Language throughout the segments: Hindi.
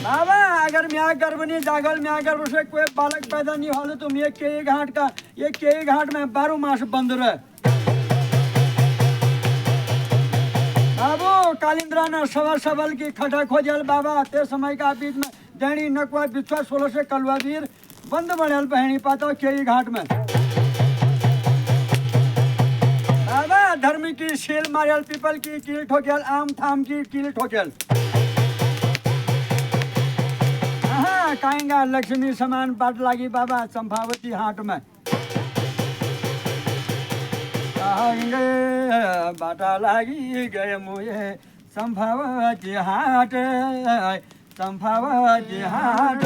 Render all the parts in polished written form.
बाबा अगर मैं गर्भ नहीं जागल मैं गर्भ से कोई बालक पैदा नहीं हो तो ये के घाट का ये के घाट में 12 मास बंद रहे। बाबू कालिंद्रा ने सवाल सवाल की खटा खोजल बाबा ते समय का बीच में दैनी नकवा बिछुआ 16 से कलवा वीर बंद बढ़ल बहनी पाता के घाट में बाबा धर्म की शील मारियल पीपल की कील ठोकेल आम थाम की कील ठोकेल कहेंगा लक्ष्मी समान बाट लागी बाबा चंपावती हाट में कहेंगे बाटा लागी गए मुझे चंपावती हाट चंपावती हाट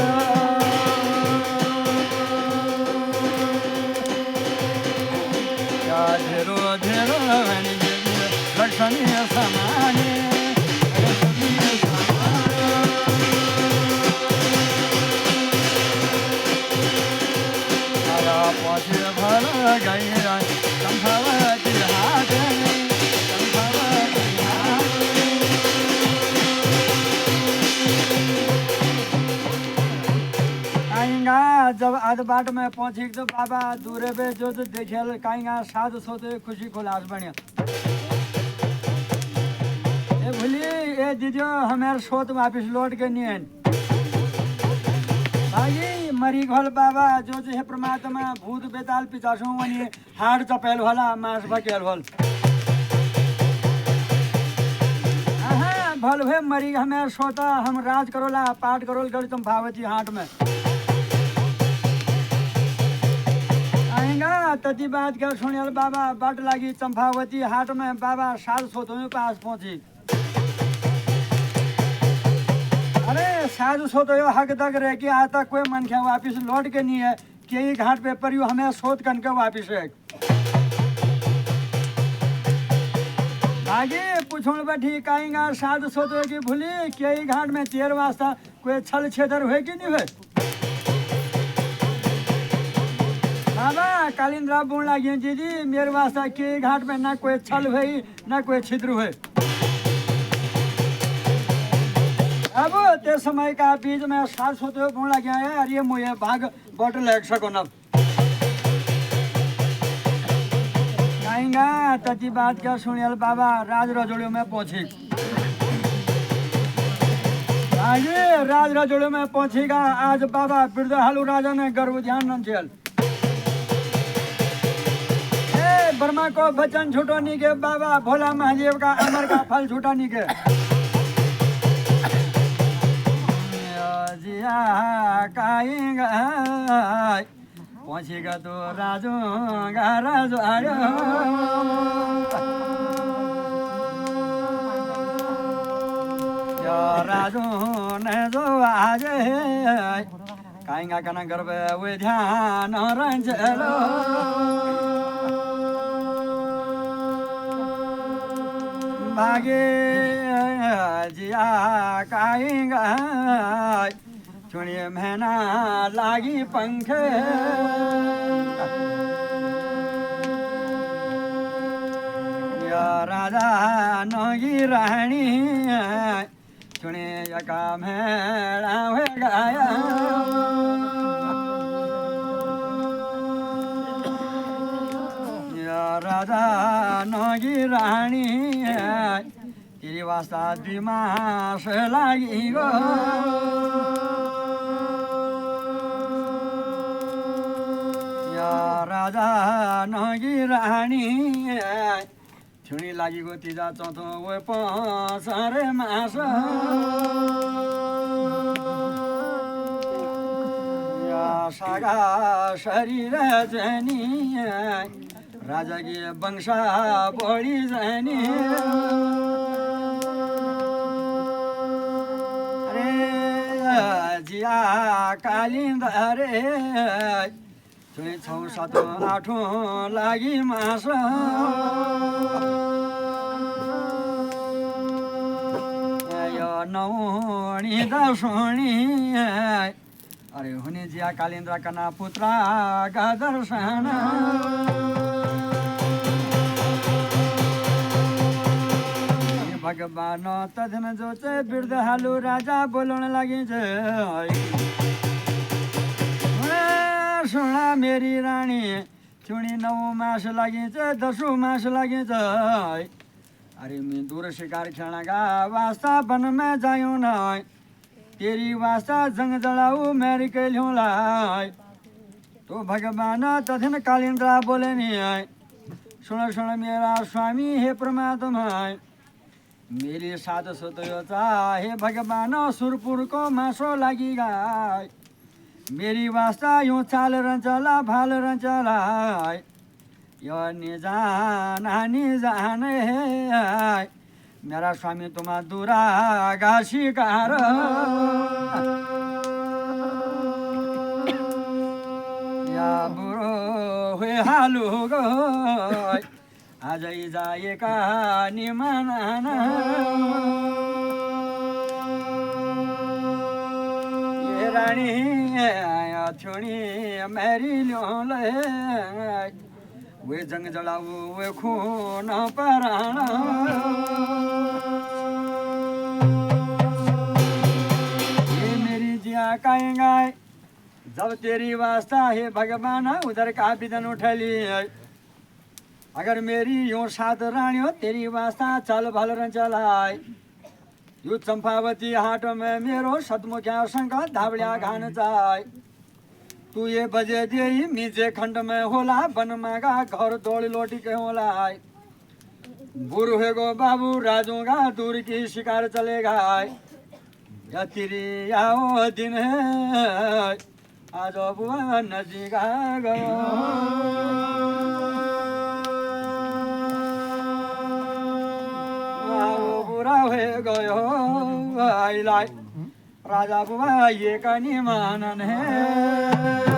धेरो धेरो लक्ष्मी समान जब आध बाट में पहुंची तो बाबा दूरे पे जो तो देखल कहेंगा साधु सोते खुशी खुलास बढ़िया ये भूली ये दीजियो हमारे सोत वापिस लौट के नहीं है भाई मरी घोल बाबा जो है परमात्मा भूत बेताल पिचासों वनी हाड़ चपेल वाला मांस बकेल वाल भल भे मरी हमें सोता हम राज करोला पाठ करोल गढ़ चंपावती हाट में आएगा तती बात क्या सुनियल बाबा बाट लागी चंपावती हाट में बाबा साल सोतों में पास पहुंची अरे साधु सोतो हक तक रह के आता कोई मन क्या वापिस लौट के नहीं है कि घाट पे पर हमें सोत कन के वापिस है आगे पूछों बैठी कहेंगा साधु सोतो की भूली के घाट में 13 वास्ता कोई छल छेदर हुए कि नहीं हुए बाबा कालिंद्रा बोल लगी दीदी मेरे वास्ता के घाट में ना कोई छल हुई ना कोई छिद्र हुए अब ते समय का बीच में सास होते हुए बोल लगे है अरे मुझे भाग बोतल एक सको न कहेंगा तती बात क्या सुनियल बाबा राज रजोड़ियों में पहुंची आगे राज रजोड़ियों में पहुंचेगा आज बाबा बिरदहालू राजा ने गर्व ध्यान न चल बर्मा को बचन छूटो नहीं के बाबा भोला महादेव का अमर का फल छूटा नहीं के जिया काएंगा पहुंचेगा तो राजू राजू आयो राजू ने जो आज काएंगा कना गर्भ वे ध्यान रंजलो भागे जिया काएंगा चुनिए महीना लागी पंख या राजा नगी रानी चुने यका मेला हुए गाया या राजा नगी रानी तेरी वास्ता दिमाग लागी गो या राजा नगी रानी छुनी लागी गो तीजा चौथो वो पाँच मास या सागा शरीर जनी राजा की वंशा बड़ी जनी जिया कालिंदरे तुई 6 7 8 लागि मास यो 9 दशणी अरे हुने जिया कालिंद्र कना पुत्रा का दर्शन भगवान तधन जो चे बिरद हालू राजा बोलन लगी सुना मेरी रानी चुनी 9 मास लगी 10 मास लगी अरे मैं दूर शिकार खेलना का वास्ता बन में जाऊं ना तेरी वास्ता जंग जड़ाऊ मेरी के लियो लाई तो भगवान तथन कालिंद्रा बोले नहीं आए सुन सुन मेरा स्वामी हे परमात्मा मेरी साध सुतोचा हे भगवान सुरपुर को मासो लगी गाय मेरी वास्ता यूं चाल रंचला भाल रंचला यो निजान है मेरा स्वामी तुम्हारा दूरा गाशी कार या बुरो हुए हालू गो आज जाए का निमाना ये रानी छोड़ी मेरी लो ले वे जंग जलाऊ वे खून पराना ये मेरी जिया काएंगा जब तेरी वास्ता है भगवान उधर का बिदन उठली अगर मेरी यूं सात रानियों तेरी वास्ता चल भल रन चलाए यू चंपावती हाट में मेरो सतमुख्या शंका धावड़िया घान जाए तू ये बजे दे मीजे खंड में होला बन मागा घर दौड़ लोटी के होला बुर गो बाबू राजूगा दूर की शिकार चलेगा या तेरी आओ दिन है आज बुआ नजीक गो बुरा हो गयो आइलाई राजा बुआ ये कनी मानन है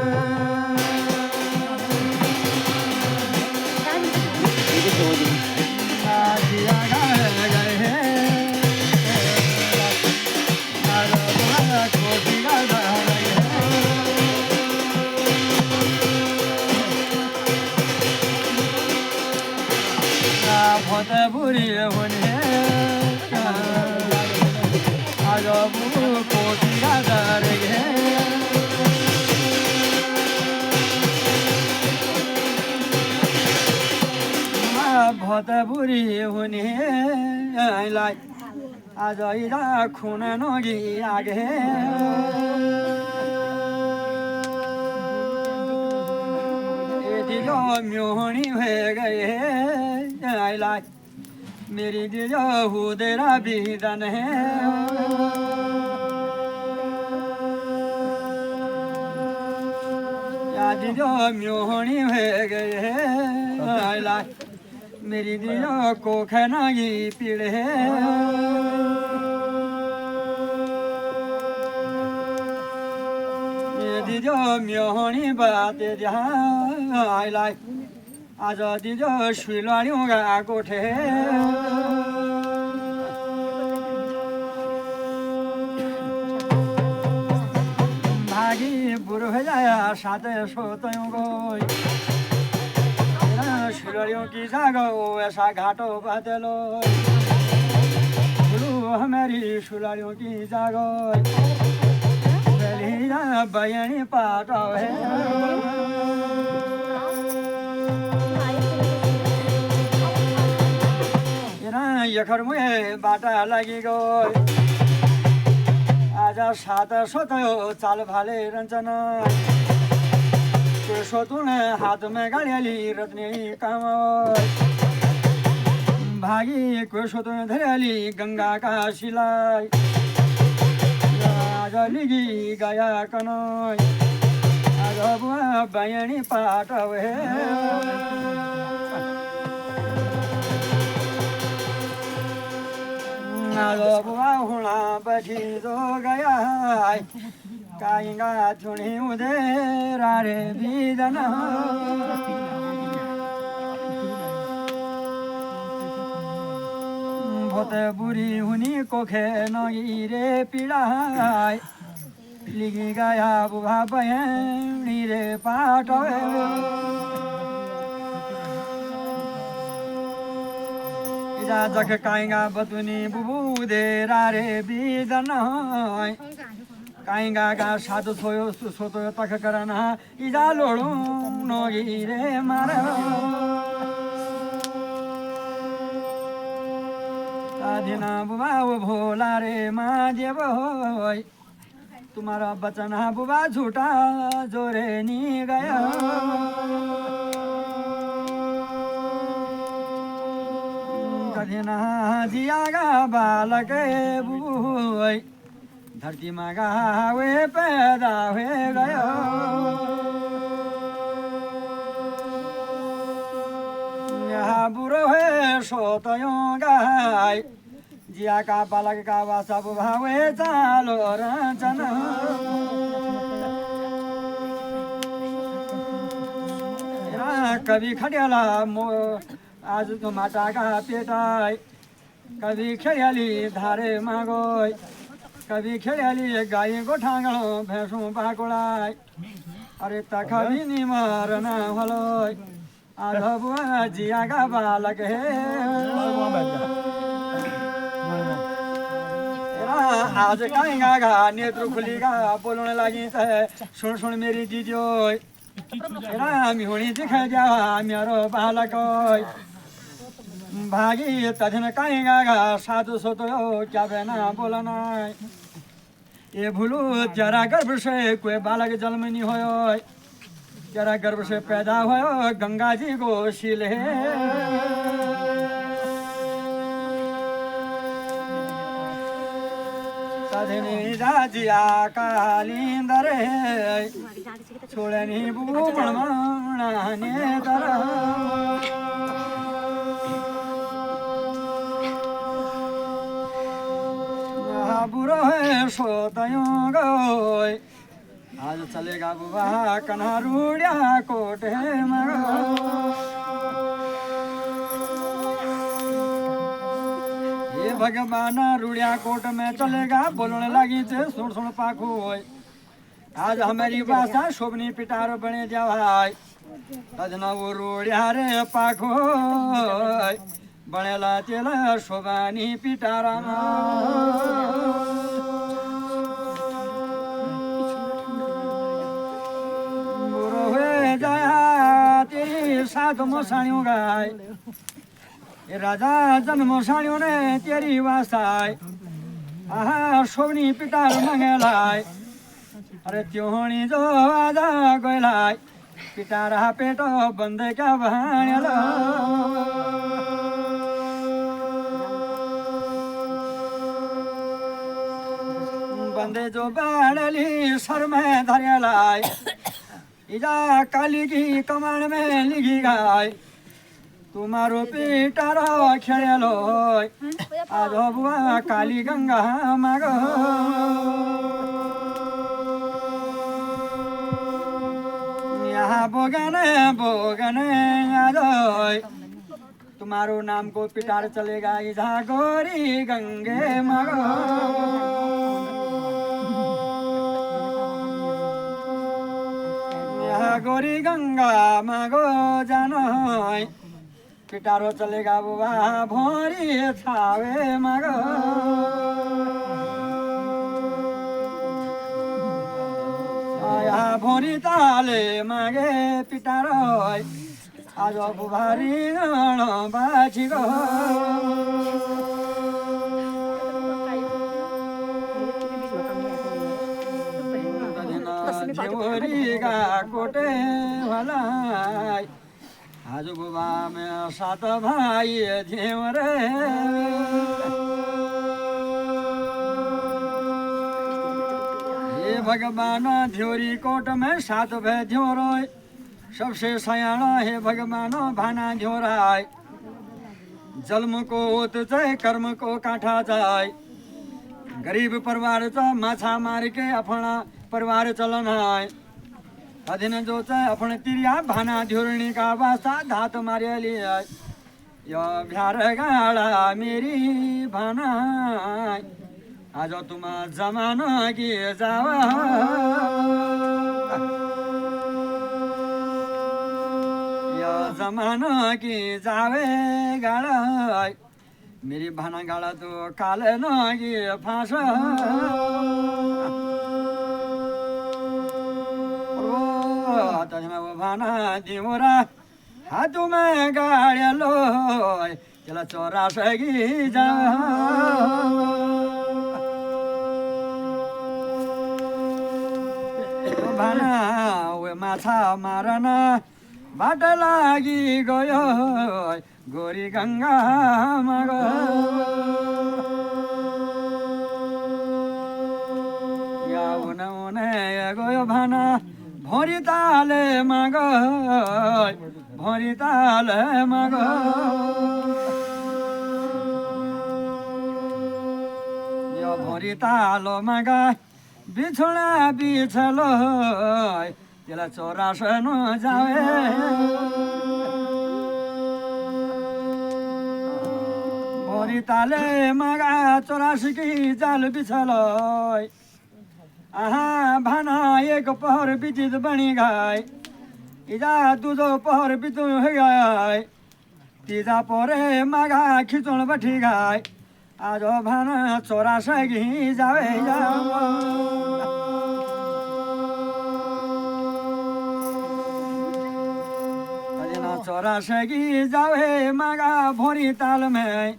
बहुत बुरी होने आज को दर बहुत बुरी होने लाई आज खून नगी आगे दिलो म्योहनी हो गए लाई मेरी दिलो हुदेरा बीदन है या दिलो म्योहनी हो गए लाई मेरी दिलो को खनागी पीड़ है ये दिलो म्योहनी बात जहाँ लाई आज दिलो शुलाड़ियों का कोठे भागी बुर हो जाया साथ सोतों को शुलाड़ियों की जागो ऐसा घाटो बदलो बोलो हमारी शुलाड़ियों की जागो बयानी पाटा है यखर मुहे बाटा लगी गो आज सात सोतो चाल भाले रंचना सोतुन हाथ में गाड़ी रत्नी काम भागी को सोतुन धरली गंगा का सिलाई आज लिगी गया कनोय आज बुआ बयानी पाट है आज बुआ हुआ बची तो गया काइंगा चुनी उदे रारे बीदन बहुत बुरी हुनी कोखे नगी रे पीड़ा लिगी गया बुआ बहनी रे पाट इजा जख काइंगा बतुनी बुबु दे रारे बिजन काइंगा गा साधु सोयो सोतो तख करना इजा लोड़ू नोगी रे मार आधिना बुबा वो भोला रे माँ देव तुम्हारा बचन बुबा झूठा जोरे नी गया कठिना जियागा बालक बुबुई धरती मागा वे पैदा हुए गया यहाँ बुरो है सोतयों गाय जिया का बालक का वासा बुभावे चालो रचन कभी खड़ियाला आज तो माटा का पेटाई कभी खेड़ियाली धारे मागोय कभी खेड़ियाली गाय गोठांगलो भैंसों पाकोड़ाई अरे तखबी नि मरना हलोय आज बुआ जिया का बालक है आज काइंगा गा नेत्र खुलीगा बोलने लगी सुन सुन मेरी जीजो मिहुनी दिखा जा मेरो बालक भागी तधन काइंगा गा साधु सोतो क्या बहना बोलना ये भूलू जरा गर्भ से कोई बालक जन्म नहीं होयो जरा गर्भ से पैदा होयो गंगा जी को शील सधनी राजिया कालींदर छोड़नी बुमणाने दर बुरो है सोतयों गोय आज चलेगा बुबा कन्हा रूड़िया कोटे ये भगवान रूड़िया कोट में चलेगा बोलने लगी थे सुन सुन पाखो आज हमारी भाषा शोभनी पिटारो बने जावाई तजना वो रूड़िया रे पाखो बनेला तेला शोभानी पिटारा तेरी साथ मसाणियों गाय राजा जन्म साणियों ने तेरी वास्ताय आहा शोभनी पिटार मंगेलाय अरे त्योहणी जो आजा गोयलाय पिटारा पेटो बंद क्या भाणेला बंदे जो बाणली सर में धरेलाय इजा काली की कमान में लिखी गाय तुम्हारो पिटारो खेलो आज बुआ काली गंगा मागो यहाँ बोगने बोगने आज तुम्हारो नाम को पिटार चलेगा इजा गोरी गंगे मागो गोरी गंगा मागो जानो पिटारो चलेगा बुआ भोरी छावे मागो आया भोरी ताले मागे पिटारो आज बुभारी गण बाजी गो झोरीगा कोटे वाला आज बुबा में सात भाई झेवरे हे भगवान ध्योरी कोट में सात भय ध्योरो सबसे सयाना हे भगवान भाना ध्योराय जन्म को ओत जाए कर्म को काठा जाए गरीब परिवार चा माछा मार के अपना परिवार चलन है अधीन जो चाहे अपने तिरिया भाना ध्योरणी का वास्ता धात मारे लिया यो भ्यार गाड़ा मेरी भाना आज तुम जमाना की जावा यो जमाना की जावे गाड़ा मेरी भाना गाड़ा तो काले नगी फांस वो भाना दिमोरा हाथों में गाड़िया लो चला चोरा सगी जा भाना वे माछा मारना बाट लागि गयो गोरी गङ्गा मग उने गयो भाना भोरी ताले मग भोरी ताले मग यो भोरी तालो मग बिछोडा बिछलो त्यसलाई चौरासनु जावे भोरी ताले मगा 84 की जाल बिछलो आहा भाना एक पहर बिचित बनी गाय इजा दूधो पहर बितु गाय तीजा परे मगा खिचुण बठी गाय आज भाना 84 की जावे चौरासी जावे मगा भोरी ताल में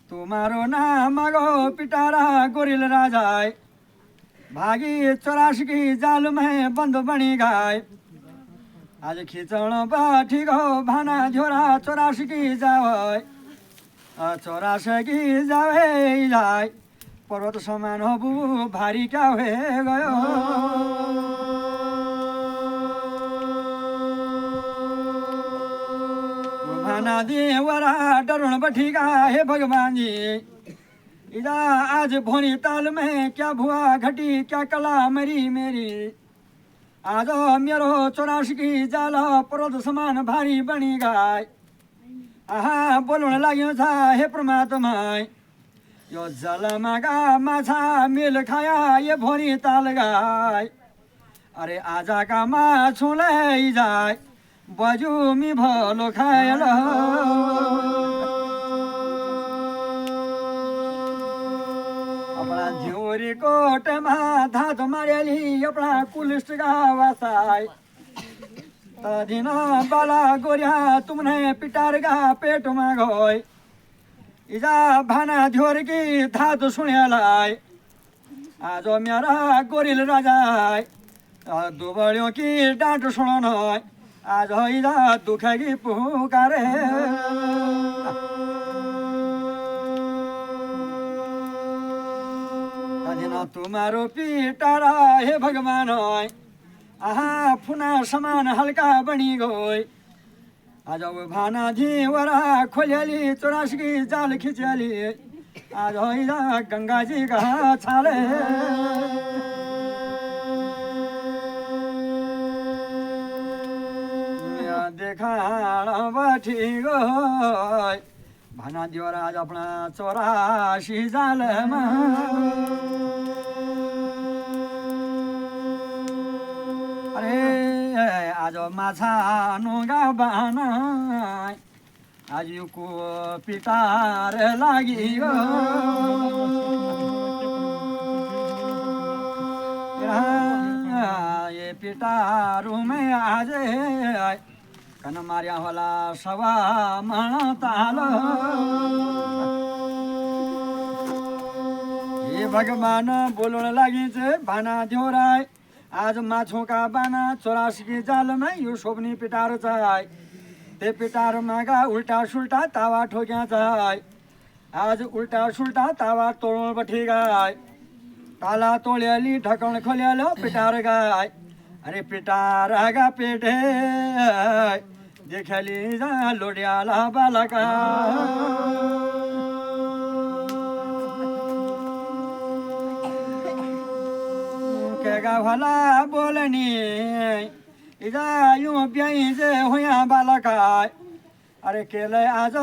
तुम्हारो नाम मगो पिटारा गोरिल राजाय भागी 84 की जाल में बंद बनी गाय आज खिचण बाठी गो भाना झोरा 84 की जावे 84 की जावे जाय पर्वत समान हो भारी क्या हुए गयो देवरा डरुण बठीगा हे भगवान जी इधर आज भोरी ताल में क्या भुआ घटी क्या कला मेरी आज मेरो 84 की जाला पर्वत समान भारी बनी गाय आहा बोलुन लाग्यो छ हे परमात्मा यो जलमागा माछा मेल खाया ये भोरी ताल गाय अरे आजा का माछुलाई जाय बजू मी भलो खायल अपना झ्योरी कोट में धात मारेली अपना कुलिस्ट गावासाय तदिन बाला गोरिया तुमने पिटार गा पेट में गई इजा भाना झ्योर की धात सुनेलाई आज मेरा गोरिल राजाय दुबड़ियों की डांट सुनो आज इधर दुखेगी पुकारे तुम्हारो पिटारा हे भगवान आहा फुना समान हल्का बनी गई आज भाना झीवरा खोलियाली 84 की जाल खिंचाली आज इधर गंगा जी का छाले देखाण बठी गई भाना दिवरा आज अपना 84 जाल अरे आज माछा नुगा बाना आज को पिटार लागि ये पिटारू में आज कन मारिया होला सवा मन ताल हे भगवान बोलुन लागि भाना झ्योराय आज माछो का बाना 84 की जाल में यो शोभनी पिटार चाय ते पिटार मागा उल्टा सुल्टा तावा ठोक्या चाय आज उल्टा सुल्टा तावा तोड़ बठी गाय ताला तोड़ियाली ढकन खोलियालो पिटार गाय अरे पिटार आगा पेटे देखली जा लोडियाला बालका केगा भला बोलनी इजा यूं ब्याई जे हुया बालका अरे केले आज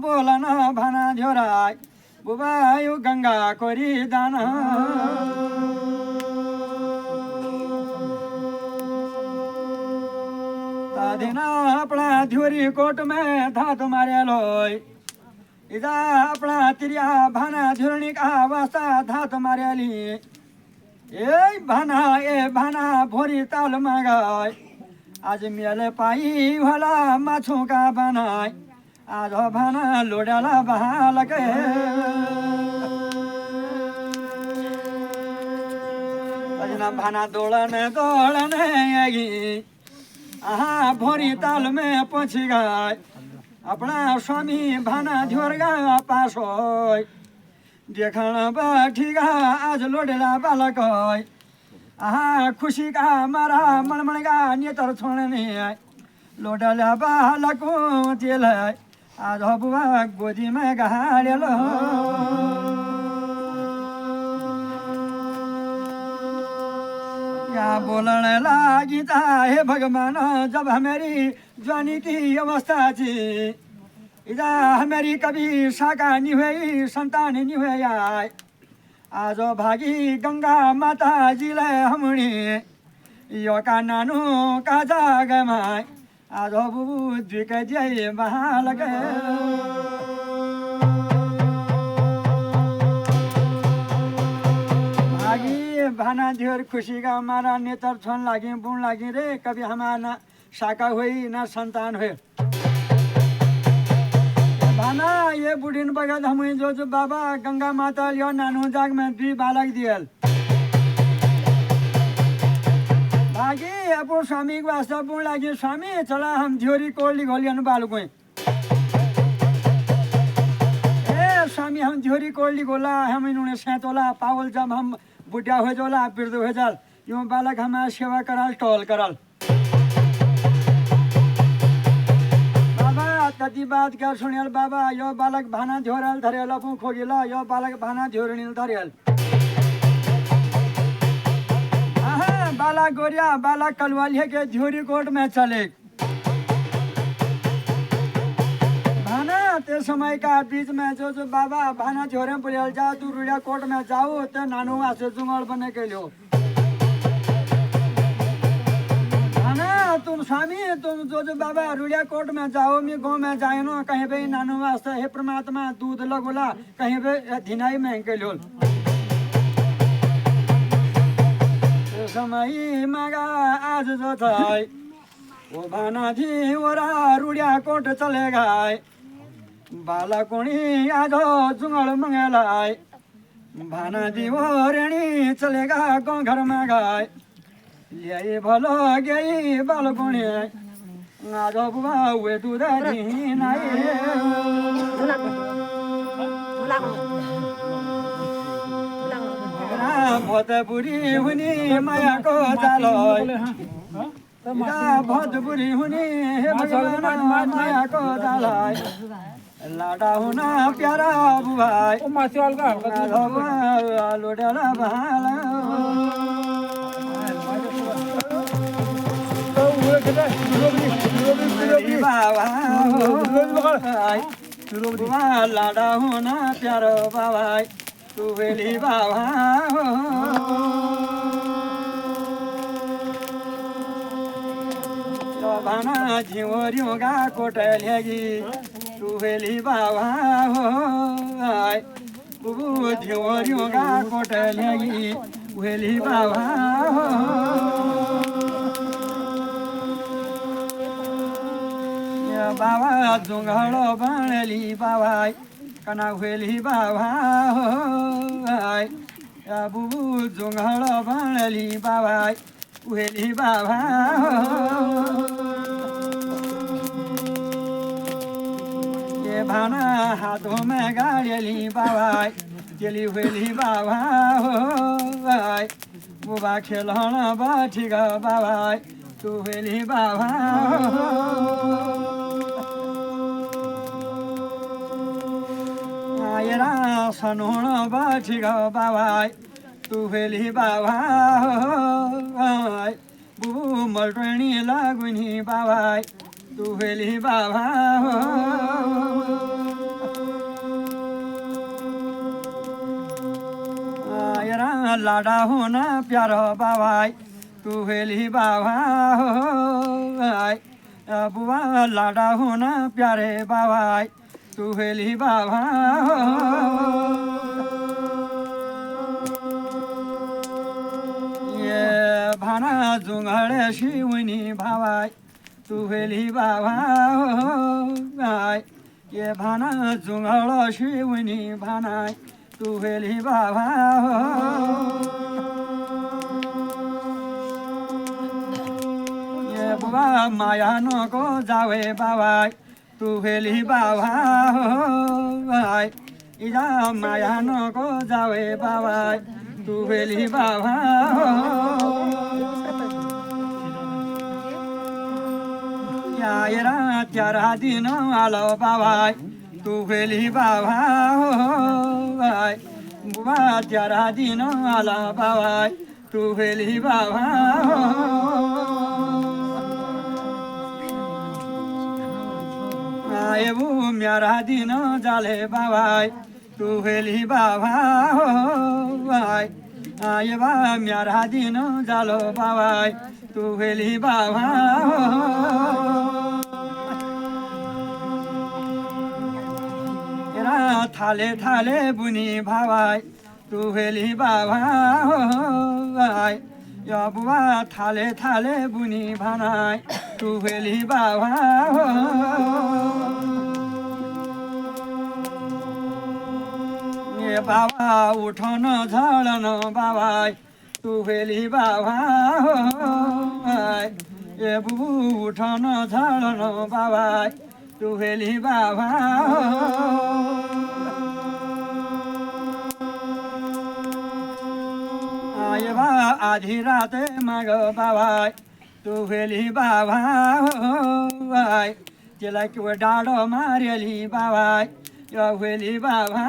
बोलन भाना झोराय बुबा यू गंगा कोरी दाना तादिना अपना झोरी कोट में धात मारे लोय इदा अपना तिरिया भाना झुरणी का वास्ता धात मार्याली ए भाना भोरी ताल मागाय आज मेले पाई भला माछों का बनाय आज भाना लोड्याला बहालक अजना भाना दोलन आगी आहा भोरी ताल में पहुंची गए अपना स्वामी भाना झोरगा पास होय देखण बैठीगा आज लोडेला बालक होय आहा खुशी का मारा मणमणगा नेतर छोड़ने लोडला बालक तेल आज बुआ गोदी में गहाड़ेलो क्या बोलने लागी था हे भगवान जब हमारी जवानी की अवस्था थी इधर हमारी कभी शाखा नहीं हुई संतान नहीं हुई आए आज भागी गंगा माता जी ले हमणी यो का नानू का जाग माय आज बुबू द्विक जय महालग भागी भाना ढेर खुशी का हमारा नेतर छोन लागी बुन लागी रे कभी हमारा शाखा हुई ना संतान हुई भाना ये बुढ़ीन बगत हमें जो बाबा गंगा माता लियो नानू जाग में 2 बालक दियल भागी अपो स्वामी के वास्ता बुन लागी स्वामी चला हम झोरी कोली घोलियन बालको ए स्वामी हम झोरी कोली गोला हम इन्होंने सेतोला पावल जब हम बुढ़िया हो जोला वृद्ध हो जाल यूं बालक हमारा सेवा कराल टोल कराल तदी बात क्या सुनियल बाबा यो बालक भाना झोरल धरेल अपू खोगिला यो बालक भाना झोरणील धरेल बालक गोरिया बालक कलवालिया के झोरी कोट में चले भाना ते समय का बीच में जो बाबा भाना झोरे पुलियल जा तू रुड़िया कोट में जाओ ते नानू वासे जुंगल बने के लियो तुम स्वामी तुम जो बाबा रुड़िया कोट में जाओ मैं गाँव में जाए नो कहीं पे नानू वास्ते हे परमात्मा दूध लगोला कहीं पे धिनाई में के लोल समय मगा आज जो थाई वो भाना जी ओरा रुड़िया कोट चले गए बाला कोणी आज जुंगल मंगेलाय भाना जी वो रेणी चलेगा गाँव घर में गए यही भलो गई बालकोणी आज बुआ वे दूध भोत बुरी हुनी माया को जालो बहुत बुरी हुनी हे भगवान माया को जालो लाडा होना प्यारा बुआई लोडला बहाला लाडा होना प्यारो बाबा तू बेली बाबा भाना झिवरियों गा कोटलेगी तू बेली बाबा बुबू झिवरियों गा कोटलेगी बेली बाबा बाबा जुंगड़ो बनली बाबा कना हुएली बाबा बुबू जुंगड़ो बनली बाबा हुएली बाबा ये भाना हाथों में गाड़ियली बाबा चली हुएली बाबा बुबा खेलना बैठी गा बाबा तू हुएली बाबा येरा सनोण बाठी गा बाबा तू वेली बाबा बुबू मलटणी लागुनी बाबा तू वेली बाबा येरा लाडा होना प्यारो बाबा तू वेली बाबा बुआ लाडा होना प्यारे बाबा तू वेली बाबा ये भाना जुंगाड्या शिवणी भावाय तू वेली बाबा ये भाना जुंगाळ शिवणी भानाय तू वेली बाबा ये बुवा माया नको जावे बाबाय तू वेली बाबा इजा माया नको जावे बाबाय तू वेली बाबा या त्यारा दिन आलो बाबाय तू वेली बाबा बुवा त्यारा दिन आला बाबाय तू वेली बाबा येऊ म्यारा दिन झाले बाबाय तू वेली बाबा ये बा म्यारा दिन झालो बाबाय तू वेली बाबा थाले थाले बुनी भावाय तू वेली बाबा या बुवा थाले थाले बुनी भानाय तू वेली बाबा ये बाबा उठन झळन बाबाय तू वेली बाबा ये बुबू उठन झळन बाबाय तू वेली बाबा ये बा आधी रात माग बाबाय तू वेली बाबा तिला किंवा डाळ मारेली बाबाय या वेली बाबा